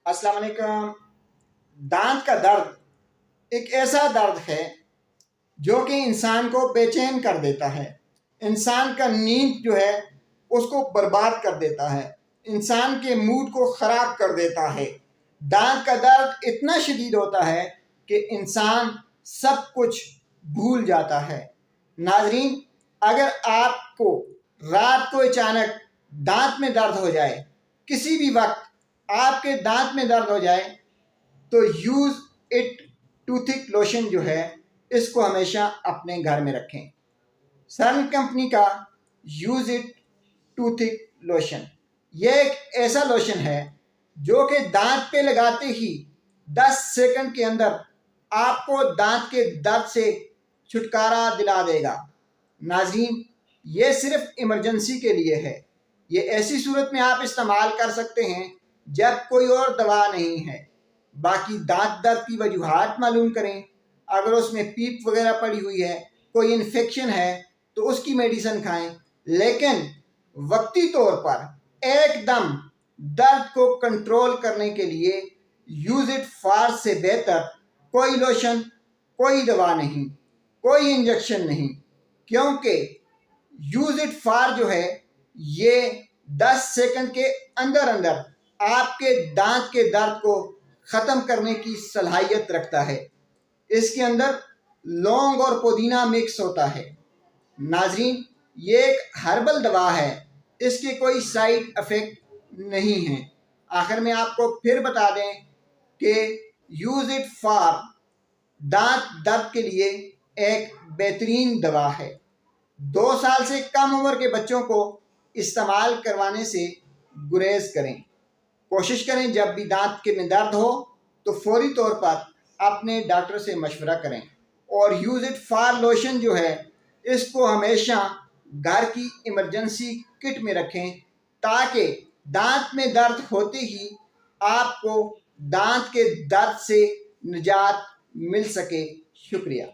अस्सलाम वालेकुम। दांत का दर्द एक ऐसा दर्द है जो कि इंसान को बेचैन कर देता है। इंसान का नींद जो है उसको बर्बाद कर देता है, इंसान के मूड को ख़राब कर देता है। दांत का दर्द इतना शदीद होता है कि इंसान सब कुछ भूल जाता है। नाजरीन, अगर आपको रात को अचानक दांत में दर्द हो जाए, किसी भी वक्त आपके दांत में दर्द हो जाए, तो यूज़ इट टूथिक लोशन जो है इसको हमेशा अपने घर में रखें। सन कंपनी का यूज़ इट टूथिक लोशन, यह एक ऐसा लोशन है जो कि दांत पे लगाते ही 10 सेकंड के अंदर आपको दांत के दर्द से छुटकारा दिला देगा। नाज़रीन, ये सिर्फ इमरजेंसी के लिए है। ये ऐसी सूरत में आप इस्तेमाल कर सकते हैं जब कोई और दवा नहीं है। बाकी दांत दर्द की वजूहात मालूम करें। अगर उसमें पीप वगैरह पड़ी हुई है, कोई इन्फेक्शन है, तो उसकी मेडिसिन खाएं। लेकिन वक्ती तौर पर एकदम दर्द को कंट्रोल करने के लिए यूज़ इट फार से बेहतर कोई लोशन, कोई दवा नहीं, कोई इंजेक्शन नहीं। क्योंकि यूज़ इट फार जो है ये 10 सेकंड के अंदर अंदर आपके दांत के दर्द को ख़त्म करने की सलाहियत रखता है। इसके अंदर लौंग और पुदीना मिक्स होता है। नाजरीन, ये एक हर्बल दवा है, इसके कोई साइड इफ़ेक्ट नहीं है। आखिर में आपको फिर बता दें कि यूज़ इट फॉर दांत दर्द के लिए एक बेहतरीन दवा है। 2 साल से कम उम्र के बच्चों को इस्तेमाल करवाने से गुरेज करें। कोशिश करें जब भी दांत के में दर्द हो तो फौरी तौर पर अपने डॉक्टर से मशवरा करें। और यूज़ इट फार लोशन जो है इसको हमेशा घर की इमरजेंसी किट में रखें, ताकि दांत में दर्द होते ही आपको दांत के दर्द से निजात मिल सके। शुक्रिया।